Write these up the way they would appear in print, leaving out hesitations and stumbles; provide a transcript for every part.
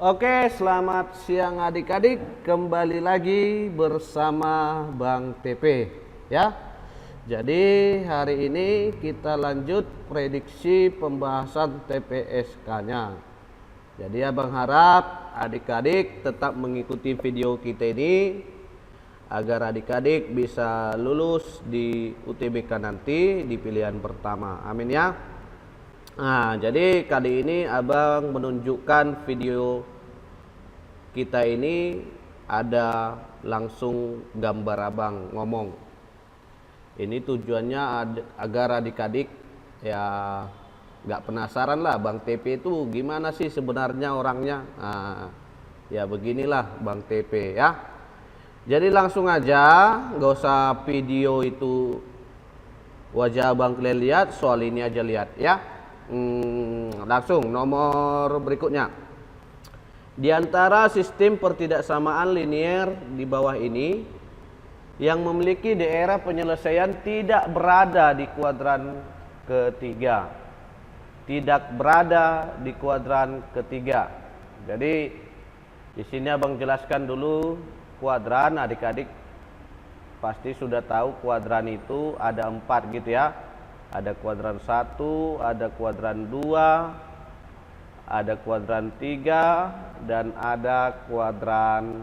Oke, selamat siang adik-adik. Kembali lagi bersama Bang TP ya. Jadi hari ini kita lanjut prediksi pembahasan TPSK-nya. Jadi Abang harap adik-adik tetap mengikuti video kita ini agar adik-adik bisa lulus di UTBK nanti di pilihan pertama. Amin ya. Nah, jadi kali ini Abang menunjukkan video kita ini ada langsung gambar Abang ngomong. Ini tujuannya agar adik-adik ya nggak penasaran lah Bang TP itu gimana sih sebenarnya orangnya. Nah, ya beginilah Bang TP ya. Jadi langsung aja, nggak usah video itu wajah Abang kalian lihat, soal ini aja lihat ya. Langsung nomor berikutnya. Di antara sistem pertidaksamaan linier di bawah ini, yang memiliki daerah penyelesaian tidak berada di kuadran ketiga. Tidak berada di kuadran ketiga. Jadi di sini Abang jelaskan dulu kuadran, adik-adik pasti sudah tahu kuadran itu ada 4 gitu ya. Ada kuadran 1, ada kuadran 2, ada kuadran 3, dan ada kuadran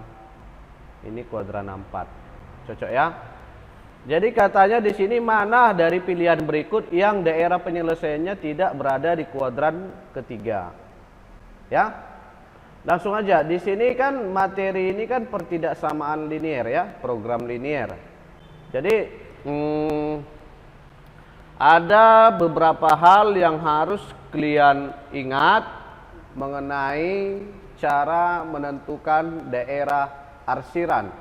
ini kuadran 4. Cocok ya? Jadi katanya di sini mana dari pilihan berikut yang daerah penyelesaiannya tidak berada di kuadran ketiga? Ya. Langsung aja. Di sini kan materi ini kan pertidaksamaan linier ya, program linier. Jadi ada beberapa hal yang harus kalian ingat mengenai cara menentukan daerah arsiran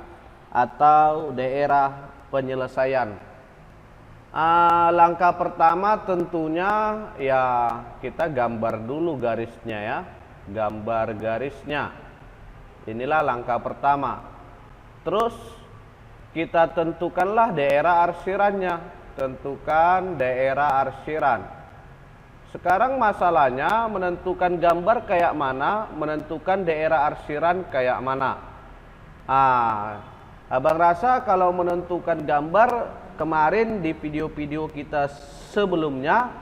atau daerah penyelesaian. Langkah pertama tentunya ya kita gambar dulu garisnya ya, gambar garisnya. Inilah langkah pertama. Terus kita tentukanlah daerah arsirannya. Tentukan daerah arsiran. Sekarang masalahnya menentukan gambar kayak mana, menentukan daerah arsiran kayak mana. Abang rasa kalau menentukan gambar kemarin di video-video kita sebelumnya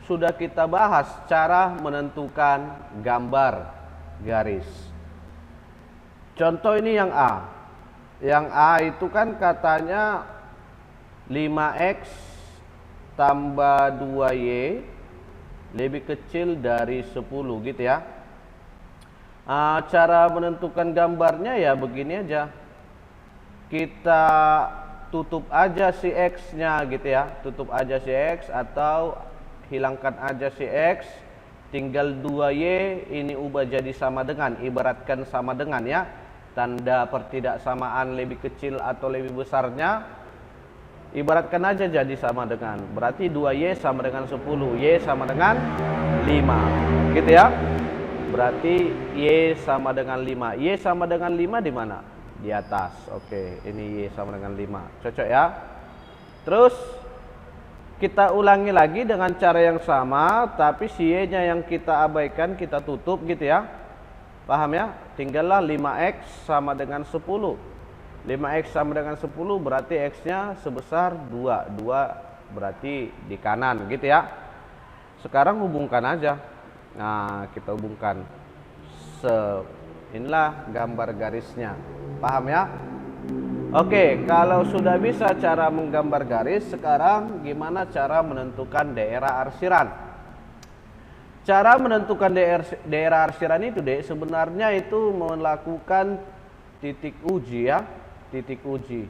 sudah kita bahas cara menentukan gambar garis. Contoh ini yang A. Yang A itu kan katanya 5x tambah 2y lebih kecil dari 10 gitu ya. Cara menentukan gambarnya ya begini aja. Kita tutup aja si x-nya gitu ya. Tutup aja si x atau hilangkan aja si x. Tinggal 2y ini ubah jadi sama dengan, ibaratkan sama dengan ya. Tanda pertidaksamaan lebih kecil atau lebih besarnya ibaratkan aja jadi sama dengan, berarti 2y sama dengan 10, y sama dengan 5 gitu ya. Berarti y sama dengan 5. Y sama dengan 5 di mana? Di atas. Oke, ini y sama dengan 5. Cocok ya. Terus kita ulangi lagi dengan cara yang sama, tapi si y-nya yang kita abaikan, kita tutup gitu ya. Paham ya? Tinggallah 5x sama dengan 10. 5x sama dengan 10 berarti x-nya sebesar 2. 2 berarti di kanan gitu ya. Sekarang hubungkan aja. Nah, kita hubungkan. Inilah gambar garisnya. Paham ya? Oke, kalau sudah bisa cara menggambar garis, sekarang gimana cara menentukan daerah arsiran? Cara menentukan daerah arsiran itu sebenarnya itu melakukan titik uji ya. Titik uji.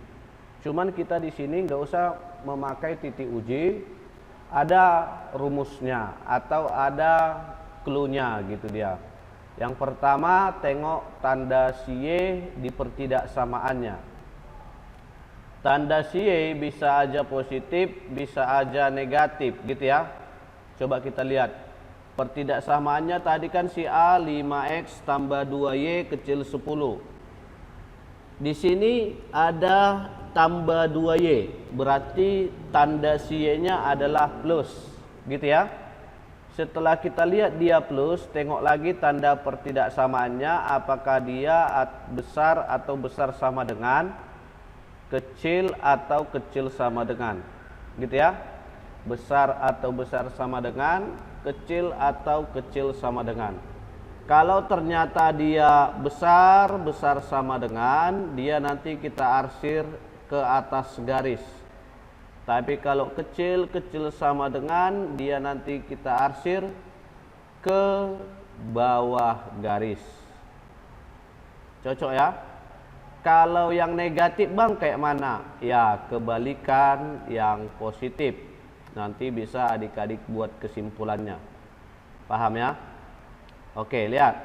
Cuman kita di sini nggak usah memakai titik uji, ada rumusnya atau ada clue-nya gitu dia. Yang pertama tengok tanda si y di pertidaksamaannya. Tanda si y bisa aja positif, bisa aja negatif gitu ya. Coba kita lihat. Pertidaksamaannya tadi kan si A 5x tambah 2y kecil 10. Di sini ada tambah 2y, berarti tanda si y-nya adalah plus, gitu ya. Setelah kita lihat dia plus, tengok lagi tanda pertidaksamaannya, apakah dia besar atau besar sama dengan, kecil atau kecil sama dengan, gitu ya. Besar atau besar sama dengan, kecil atau kecil sama dengan. Kalau ternyata dia besar sama dengan, dia nanti kita arsir ke atas garis. Tapi kalau kecil sama dengan, dia nanti kita arsir ke bawah garis. Cocok ya? Kalau yang negatif bang kayak mana? Ya kebalikan yang positif. Nanti bisa adik-adik buat kesimpulannya. Paham ya? Oke, lihat.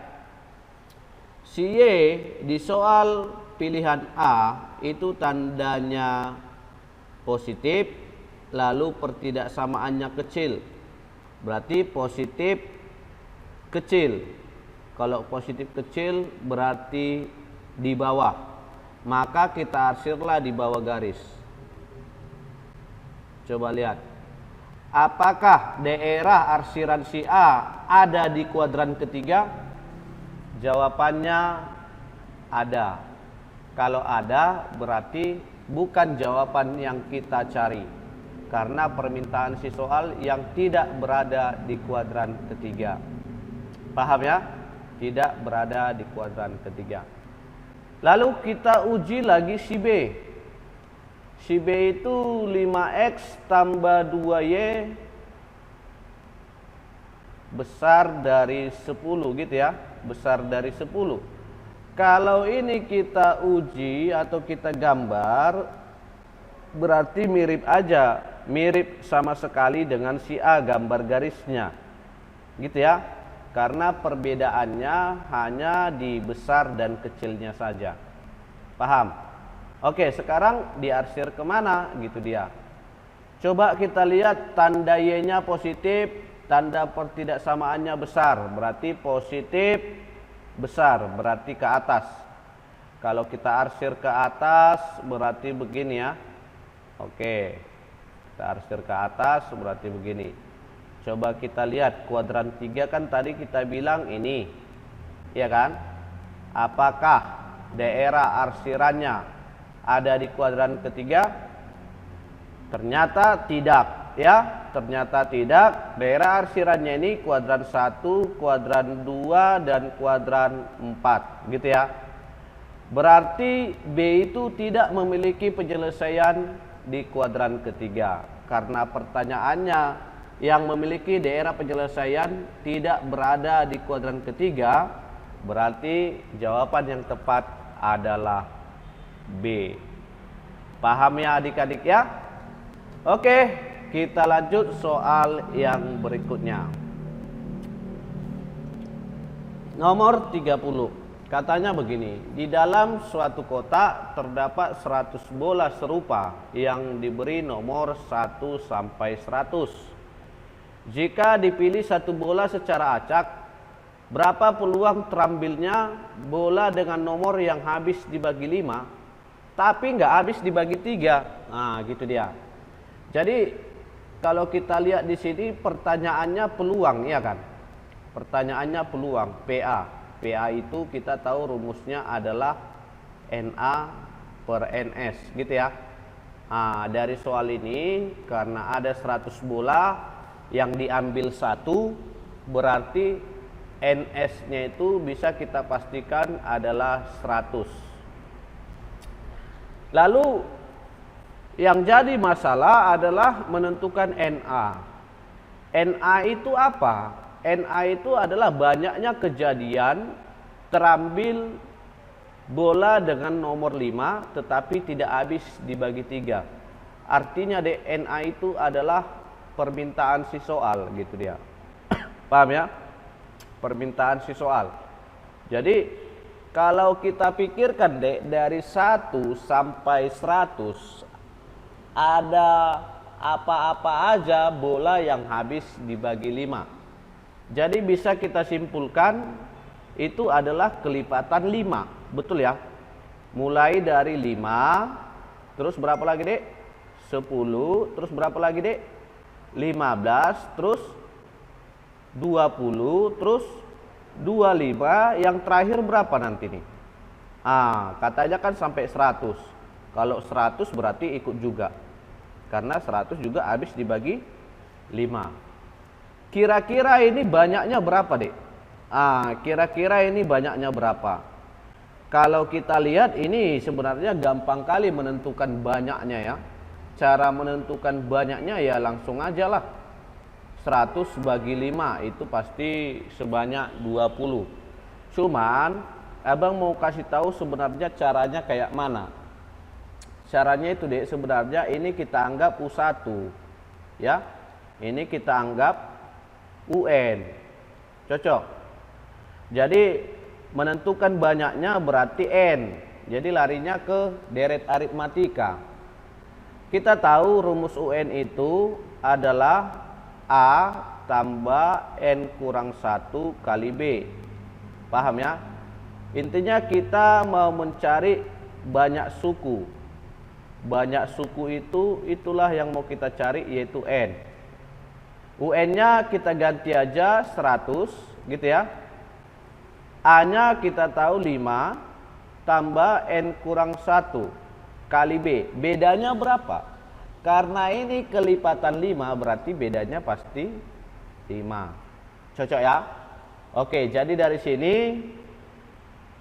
Si Y di soal pilihan A itu tandanya positif, lalu pertidaksamaannya kecil. Berarti positif kecil. Kalau positif kecil berarti di bawah. Maka kita arsirlah di bawah garis. Coba lihat. Apakah daerah arsiran si A ada di kuadran ketiga? Jawabannya ada. Kalau ada berarti bukan jawaban yang kita cari, karena permintaan si soal yang tidak berada di kuadran ketiga. Paham ya? Tidak berada di kuadran ketiga. Lalu kita uji lagi si B. Si B itu 5x tambah 2y besar dari 10 gitu ya. Besar dari 10. Kalau ini kita uji atau kita gambar, berarti mirip aja. Mirip sama sekali dengan si A gambar garisnya. Gitu ya. Karena perbedaannya hanya di besar dan kecilnya saja. Paham? Oke, sekarang diarsir kemana gitu dia. Coba kita lihat tanda Y-nya positif, tanda pertidaksamaannya besar. Berarti positif besar, berarti ke atas. Kalau kita arsir ke atas berarti begini ya. Oke, kita arsir ke atas berarti begini. Coba kita lihat kuadran 3 kan tadi kita bilang ini, ya kan? Apakah daerah arsirannya ada di kuadran ketiga? Ternyata tidak ya, ternyata tidak. Daerah arsirannya ini kuadran 1, kuadran 2 dan kuadran 4 gitu ya. Berarti B itu tidak memiliki penyelesaian di kuadran ketiga, karena pertanyaannya yang memiliki daerah penyelesaian tidak berada di kuadran ketiga. Berarti jawaban yang tepat adalah B. Paham ya adik-adik ya? Oke, kita lanjut soal yang berikutnya. Nomor 30. Katanya begini, di dalam suatu kotak terdapat 100 bola serupa yang diberi nomor 1 sampai 100. Jika dipilih satu bola secara acak, berapa peluang terambilnya bola dengan nomor yang habis dibagi 5 tapi nggak habis dibagi 3. Nah, gitu dia. Jadi kalau kita lihat di sini pertanyaannya peluang, ya kan? Pertanyaannya peluang, PA. PA itu kita tahu rumusnya adalah NA per NS, gitu ya. Nah, dari soal ini karena ada 100 bola yang diambil 1, berarti NS-nya itu bisa kita pastikan adalah 100. Lalu yang jadi masalah adalah menentukan NA. NA itu apa? NA itu adalah banyaknya kejadian terambil bola dengan nomor 5 tetapi tidak habis dibagi 3. Artinya NA itu adalah permintaan si soal gitu dia. Paham ya? Permintaan si soal. Jadi kalau kita pikirkan dari 1 sampai 100 ada apa-apa aja bola yang habis dibagi 5. Jadi bisa kita simpulkan itu adalah kelipatan 5. Betul ya? Mulai dari 5, terus berapa lagi dek? 10, terus berapa lagi dek? 15, terus 20, terus 25, yang terakhir berapa nanti nih? Katanya kan sampai 100. Kalau 100 berarti ikut juga. Karena 100 juga habis dibagi 5. Kira-kira ini banyaknya berapa, Dek? Kira-kira ini banyaknya berapa? Kalau kita lihat ini sebenarnya gampang kali menentukan banyaknya ya. Cara menentukan banyaknya ya langsung aja lah. 100 bagi 5 itu pasti sebanyak 20. Cuman abang mau kasih tahu sebenarnya caranya kayak mana. Caranya itu, Dek, sebenarnya ini kita anggap U1 ya. Ini kita anggap UN. Cocok. Jadi menentukan banyaknya berarti N. Jadi larinya ke deret aritmatika. Kita tahu rumus UN itu adalah A tambah N kurang 1 kali B. Paham ya? Intinya kita mau mencari banyak suku. Banyak suku itu itulah yang mau kita cari, yaitu N. UN-nya kita ganti aja 100 gitu ya. A-nya kita tahu 5 tambah N kurang 1 kali B. Bedanya berapa? Karena ini kelipatan 5 berarti bedanya pasti 5. Cocok ya? Oke, jadi dari sini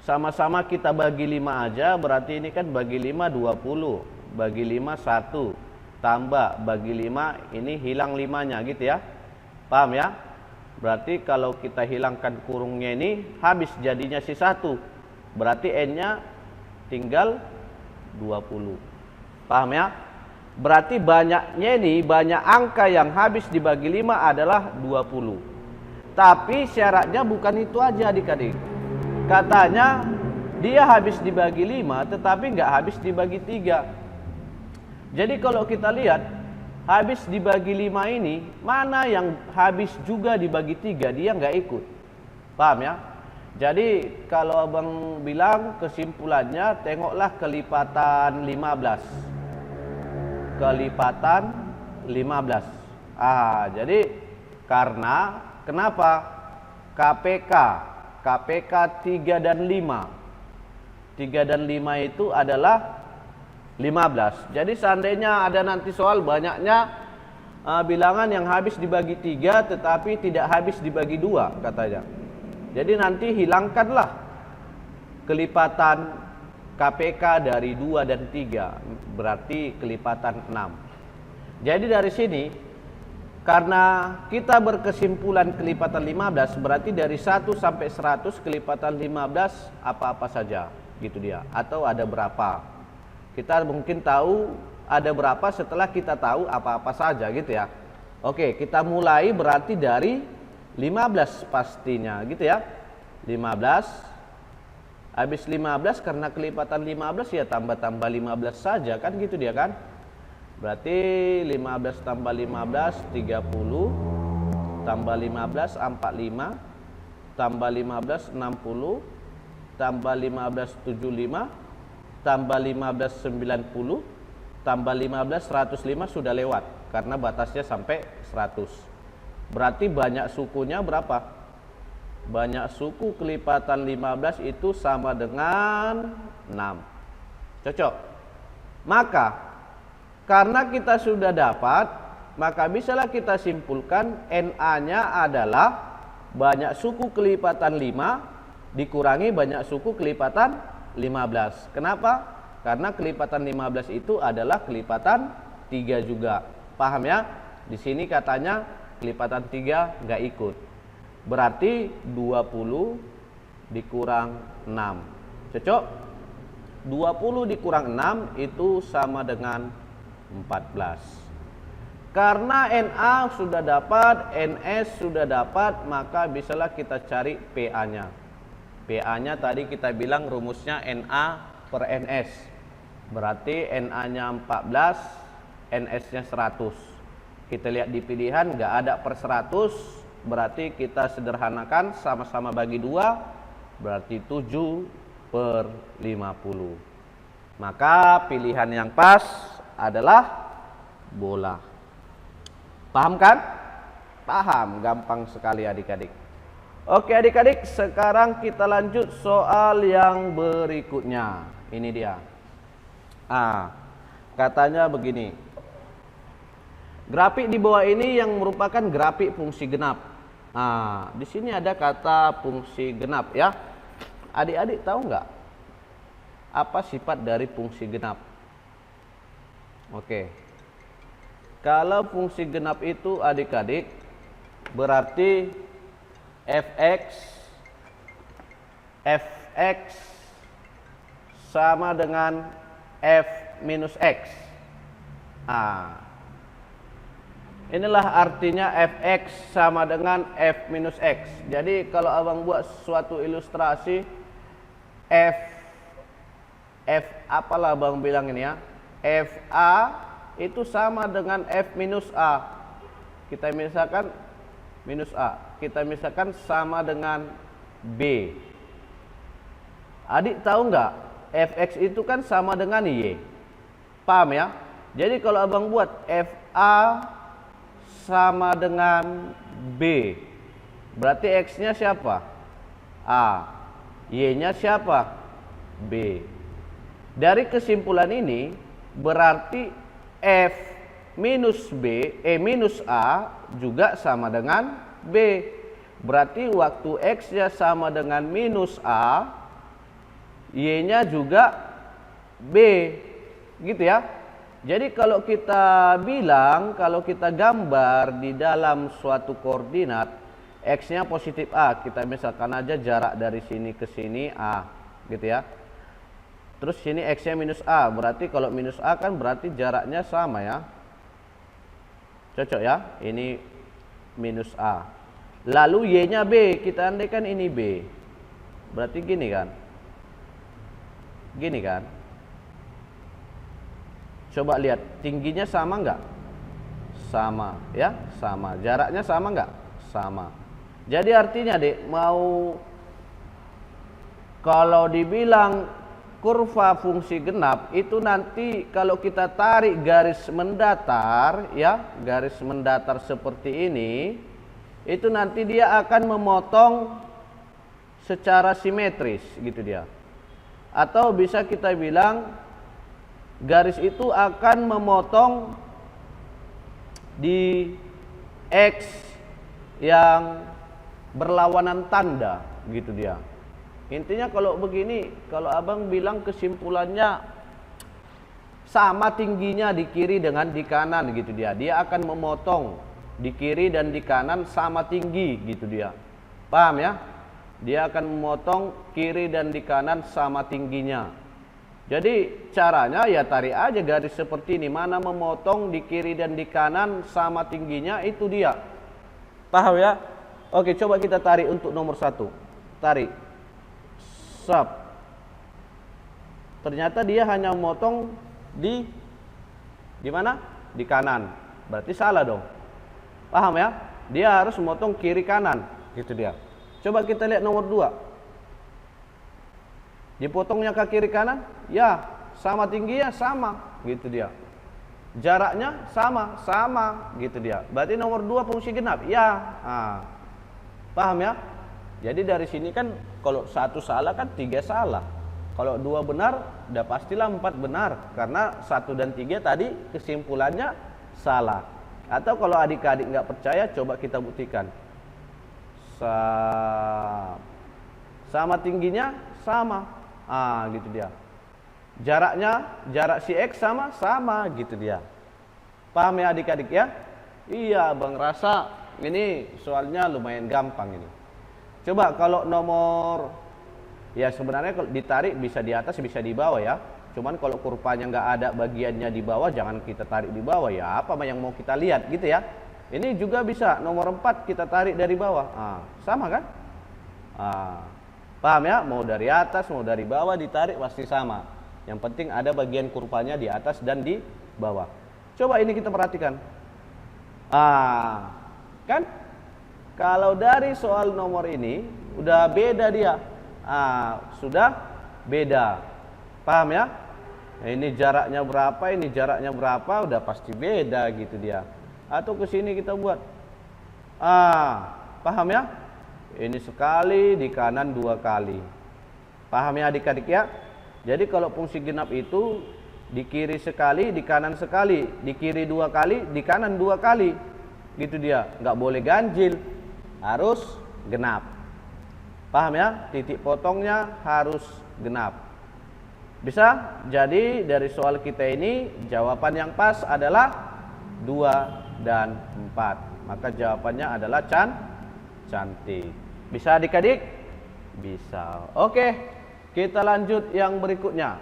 sama-sama kita bagi 5 aja, berarti ini kan bagi 5 20, bagi 5 1, tambah bagi 5 ini hilang 5-nya gitu ya. Paham ya? Berarti kalau kita hilangkan kurungnya ini habis jadinya si 1. Berarti N-nya tinggal 20. Paham ya? Berarti banyaknya ini, banyak angka yang habis dibagi 5 adalah 20. Tapi syaratnya bukan itu aja adik-adik. Katanya dia habis dibagi 5 tetapi nggak habis dibagi 3. Jadi kalau kita lihat habis dibagi 5 ini, mana yang habis juga dibagi 3, dia nggak ikut. Paham ya? Jadi kalau abang bilang kesimpulannya, tengoklah kelipatan 15. Kelipatan 15. Jadi kenapa? KPK 3 dan 5. 3 dan 5 itu adalah 15. Jadi seandainya ada nanti soal banyaknya bilangan yang habis dibagi 3 tetapi tidak habis dibagi 2 katanya. Jadi nanti hilangkanlah kelipatan KPK dari 2 dan 3, berarti kelipatan 6. Jadi dari sini karena kita berkesimpulan kelipatan 15, berarti dari 1 sampai 100 kelipatan 15 apa-apa saja gitu dia, atau ada berapa. Kita mungkin tahu ada berapa setelah kita tahu apa-apa saja gitu ya. Oke, kita mulai berarti dari 15 pastinya gitu ya. 15. Habis 15 karena kelipatan 15 ya tambah-tambah 15 saja kan gitu dia kan. Berarti 15 tambah 15 30, tambah 15 45, tambah 15 60, tambah 15 75, tambah 15 90, tambah 15 105 sudah lewat karena batasnya sampai 100. Berarti banyak sukunya berapa? Banyak suku kelipatan 15 itu sama dengan 6. Cocok? Maka karena kita sudah dapat, maka bisalah kita simpulkan NA-nya adalah banyak suku kelipatan 5 dikurangi banyak suku kelipatan 15. Kenapa? Karena kelipatan 15 itu adalah kelipatan 3 juga. Paham ya? Di sini katanya kelipatan 3 nggak ikut. Berarti 20 dikurang 6. Cocok? 20 dikurang 6 itu sama dengan 14. Karena NA sudah dapat, NS sudah dapat, maka bisalah kita cari PA-nya. PA-nya tadi kita bilang rumusnya NA per NS. Berarti NA-nya 14, NS-nya 100. Kita lihat di pilihan nggak ada per 100, berarti kita sederhanakan sama-sama bagi 2, berarti 7 per 50. Maka pilihan yang pas adalah bola. Paham kan? Paham, gampang sekali adik-adik. Oke adik-adik, sekarang kita lanjut soal yang berikutnya. Ini dia. Katanya begini. Grafik di bawah ini yang merupakan grafik fungsi genap. Di sini ada kata fungsi genap ya. Adik-adik tahu nggak apa sifat dari fungsi genap? Oke. Kalau fungsi genap itu adik-adik berarti fx sama dengan f minus x. Inilah artinya fx sama dengan f minus x. Jadi kalau abang buat suatu ilustrasi f apalah abang bilang ini ya, fa itu sama dengan f minus a. Kita misalkan minus a, kita misalkan sama dengan b. Adik tahu nggak fx itu kan sama dengan y. Paham ya? Jadi kalau abang buat fa sama dengan B, berarti X-nya siapa? A. Y-nya siapa? B. Dari kesimpulan ini berarti F minus B, minus A juga sama dengan B. Berarti waktu X-nya sama dengan minus A, Y-nya juga B. Gitu ya. Jadi kalau kita bilang, kalau kita gambar di dalam suatu koordinat, X-nya positif A, kita misalkan aja jarak dari sini ke sini A, gitu ya. Terus sini X-nya minus A, berarti kalau minus A kan berarti jaraknya sama ya. Cocok ya, ini minus A. Lalu Y-nya B, kita andaikan ini B. Berarti gini kan. Gini kan. Coba lihat, tingginya sama nggak? Sama, ya, sama. Jaraknya sama nggak? Sama. Jadi artinya dek, mau kalau dibilang kurva fungsi genap itu nanti kalau kita tarik garis mendatar, ya, garis mendatar seperti ini, itu nanti dia akan memotong secara simetris, gitu dia. Atau bisa kita bilang garis itu akan memotong di X yang berlawanan tanda, gitu dia. Intinya kalau begini, kalau abang bilang kesimpulannya sama tingginya di kiri dengan di kanan, gitu dia. Dia akan memotong di kiri dan di kanan sama tinggi, gitu dia. Paham ya? Dia akan memotong kiri dan di kanan sama tingginya. Jadi caranya ya tarik aja garis seperti ini. Mana memotong di kiri dan di kanan sama tingginya, itu dia. Paham ya? Oke, coba kita tarik untuk nomor 1. Tarik. Sub. Ternyata dia hanya memotong di mana? Di kanan. Berarti salah dong. Paham ya? Dia harus memotong kiri kanan. Gitu dia. Coba kita lihat nomor 2. Dipotongnya ke kiri kanan, ya sama tingginya sama, gitu dia. Jaraknya sama, gitu dia. Berarti nomor 2 fungsi genap, ya. Paham ya? Jadi dari sini kan kalau 1 salah kan 3 salah. Kalau 2 benar, udah pastilah 4 benar. Karena 1 dan 3 tadi kesimpulannya salah. Atau kalau adik-adik nggak percaya, coba kita buktikan. Sama tingginya sama. Gitu dia. Jarak si X sama, gitu dia. Paham ya adik-adik ya? Iya, Bang rasa ini soalnya lumayan gampang ini. Coba kalau nomor, ya sebenarnya kalau ditarik bisa di atas bisa di bawah ya. Cuman kalau kurvanya nggak ada bagiannya di bawah, jangan kita tarik di bawah ya. Apa yang mau kita lihat gitu ya. Ini juga bisa nomor 4 kita tarik dari bawah. Sama kan? Paham ya? Mau dari atas, mau dari bawah ditarik pasti sama. Yang penting ada bagian kurvanya di atas dan di bawah. Coba ini kita perhatikan. Kan? Kalau dari soal nomor ini udah beda dia. Sudah beda. Paham ya? Ini jaraknya berapa, ini jaraknya berapa, udah pasti beda gitu dia. Atau ke sini kita buat Paham ya? Ini sekali, di kanan 2 kali. Paham ya adik-adik ya? Jadi kalau fungsi genap itu di kiri sekali, di kanan sekali, di kiri 2 kali, di kanan 2 kali. Gitu dia, nggak boleh ganjil, harus genap. Paham ya? Titik potongnya harus genap. Bisa? Jadi dari soal kita ini jawaban yang pas adalah 2 dan 4. Maka jawabannya adalah cantik. Bisa adik-adik? Bisa. Oke, kita lanjut yang berikutnya.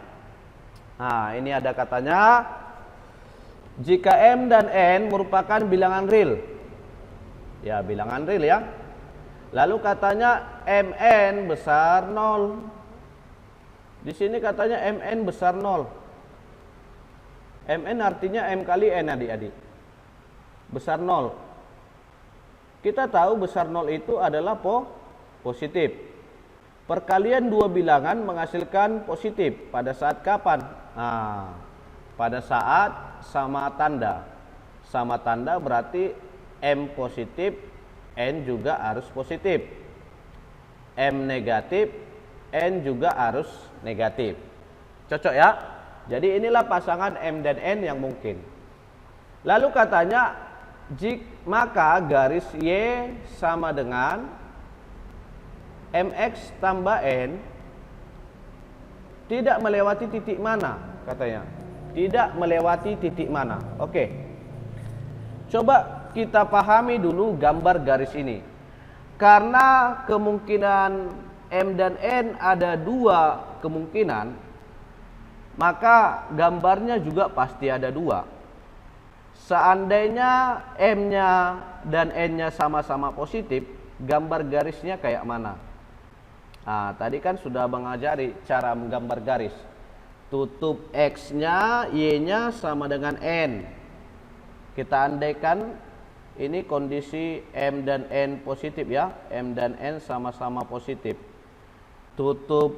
Nah, ini ada katanya, jika M dan N merupakan bilangan real. Ya, bilangan real ya. Lalu katanya Mn besar 0. Di sini katanya Mn besar 0. Mn artinya M kali N adik-adik. Besar 0. Kita tahu besar 0 itu adalah positif. Perkalian dua bilangan menghasilkan positif. Pada saat kapan? Nah, pada saat sama tanda. Sama tanda berarti M positif, N juga harus positif. M negatif, N juga harus negatif. Cocok ya? Jadi inilah pasangan M dan N yang mungkin. Lalu katanya, maka garis Y sama dengan MX tambah N tidak melewati titik mana katanya. Tidak melewati titik mana. Oke. Coba kita pahami dulu gambar garis ini. Karena kemungkinan M dan N ada 2 kemungkinan, maka gambarnya juga pasti ada 2. Seandainya M-nya dan N-nya sama-sama positif, gambar garisnya kayak mana? Nah, tadi kan sudah mengajari cara menggambar garis. Tutup X-nya, Y-nya sama dengan N. Kita andaikan ini kondisi M dan N positif ya. M dan N sama-sama positif. Tutup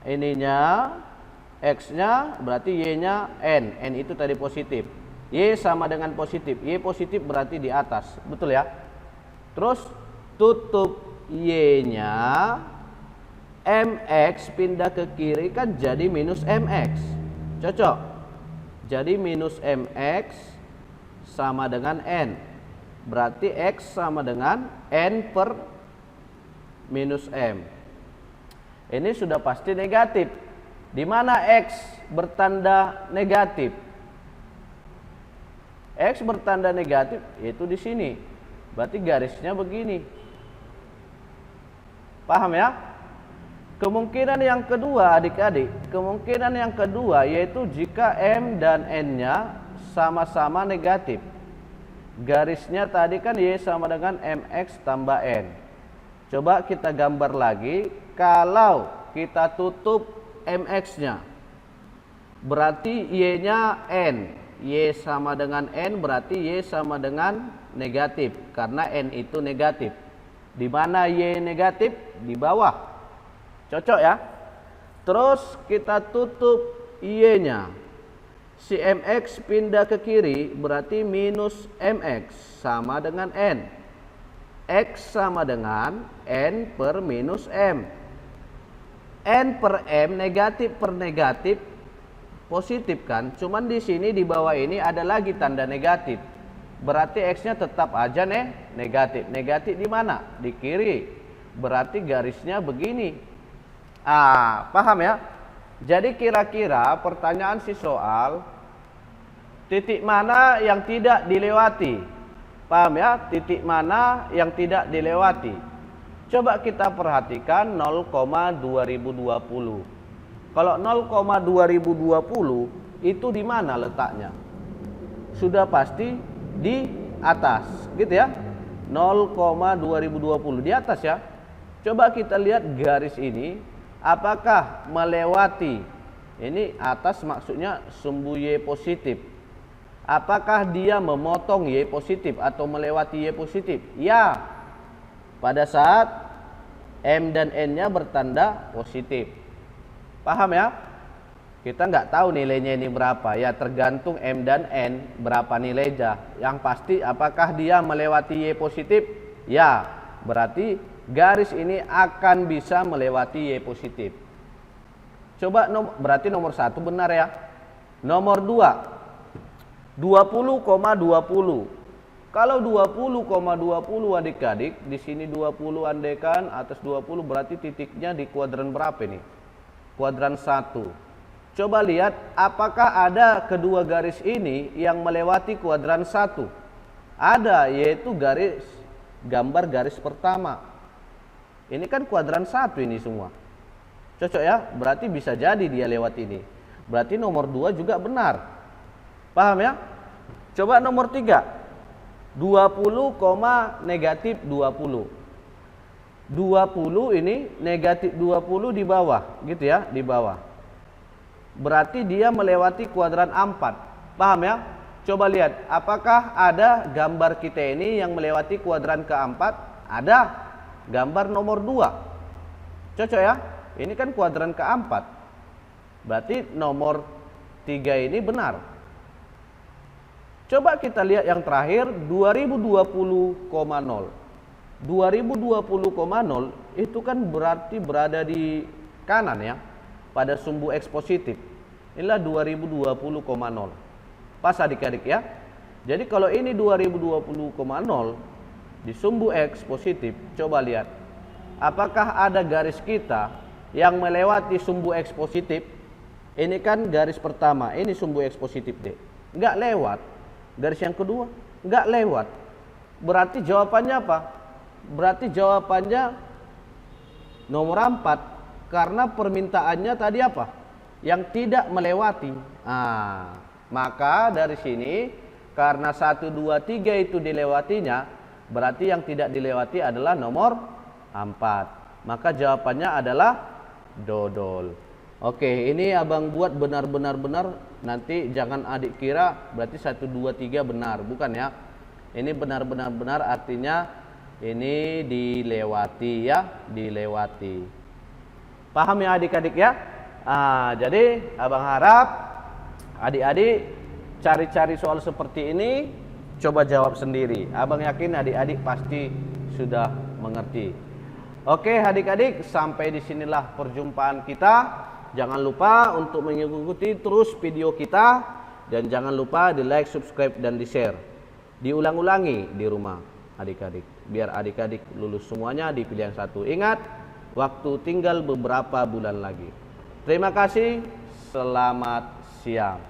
ininya, X-nya berarti Y-nya N. N itu tadi positif. Y sama dengan positif. Y positif berarti di atas. Betul ya? Terus tutup Y-nya, MX pindah ke kiri kan jadi minus MX. Cocok? Jadi minus MX sama dengan N. Berarti X sama dengan N per minus M. Ini sudah pasti negatif. Di mana X bertanda negatif? X bertanda negatif yaitu di sini. Berarti garisnya begini. Paham ya? Kemungkinan yang kedua adik-adik, kemungkinan yang kedua yaitu jika M dan N-nya sama-sama negatif. Garisnya tadi kan Y sama dengan MX tambah N. Coba kita gambar lagi. Kalau kita tutup MX-nya, berarti Y-nya N. Y sama dengan N berarti Y sama dengan negatif. Karena N itu negatif. Di mana Y negatif? Di bawah. Cocok ya? Terus kita tutup Y-nya. Si MX pindah ke kiri berarti minus MX sama dengan N. X sama dengan N per minus M. N per M negatif per negatif positif kan? Cuman di sini di bawah ini ada lagi tanda negatif. Berarti X-nya tetap aja negatif. Negatif di mana? Di kiri. Berarti garisnya begini. Paham ya? Jadi kira-kira pertanyaan si soal, titik mana yang tidak dilewati? Paham ya? Titik mana yang tidak dilewati? Coba kita perhatikan 0,2020. Kalau 0,2020 itu di mana letaknya? Sudah pasti di atas, gitu ya. 0,2020 di atas ya. Coba kita lihat garis ini. Apakah melewati, ini atas maksudnya sumbu Y positif. Apakah dia memotong Y positif atau melewati Y positif? Ya, pada saat M dan N-nya bertanda positif. Paham ya? Kita nggak tahu nilainya ini berapa, ya tergantung M dan N berapa nilainya. Yang pasti apakah dia melewati Y positif? Ya, berarti garis ini akan bisa melewati Y positif. Coba berarti nomor 1 benar ya. Nomor 2, 20,20. Kalau 20,20 adik-adik, di sini 20 andaikan atas 20 berarti titiknya di kuadran berapa ini? Kuadran 1. Coba lihat apakah ada kedua garis ini yang melewati kuadran 1. Ada, yaitu gambar garis pertama. Ini kan kuadran 1 ini semua. Cocok ya? Berarti bisa jadi dia lewat ini. Berarti nomor 2 juga benar. Paham ya? Coba nomor 3. 20, negatif 20. 20 ini negatif 20 di bawah, gitu ya, di bawah. Berarti dia melewati kuadran 4. Paham ya? Coba lihat, apakah ada gambar kita ini yang melewati kuadran keempat? Ada. Gambar nomor 2. Cocok ya? Ini kan kuadran keempat. Berarti nomor 3 ini benar. Coba kita lihat yang terakhir, 2020,0. 2020,0 itu kan berarti berada di kanan ya, pada sumbu X positif. Inilah 2020,0. Pas adik-adik ya. Jadi kalau ini 2020,0 di sumbu X positif, coba lihat. Apakah ada garis kita yang melewati sumbu X positif? Ini kan garis pertama, ini sumbu X positif D. Enggak lewat. Garis yang kedua, enggak lewat. Berarti jawabannya apa? Berarti jawabannya nomor 4. Karena permintaannya tadi apa? Yang tidak melewati. Maka dari sini karena 1, 2, 3 itu dilewatinya, berarti yang tidak dilewati adalah nomor 4. Maka jawabannya adalah dodol. Oke, ini abang buat benar-benar. Nanti jangan adik kira berarti 1, 2, 3 benar. Bukan ya. Ini benar-benar artinya ini dilewati ya, dilewati. Paham ya adik-adik ya? Jadi abang harap adik-adik cari-cari soal seperti ini, coba jawab sendiri. Abang yakin adik-adik pasti sudah mengerti. Oke adik-adik, sampai disinilah perjumpaan kita. Jangan lupa untuk mengikuti terus video kita. Dan jangan lupa di like, subscribe, dan di share. Diulang-ulangi di rumah adik-adik. Biar adik-adik lulus semuanya di pilihan 1. Ingat, waktu tinggal beberapa bulan lagi. Terima kasih, selamat siang.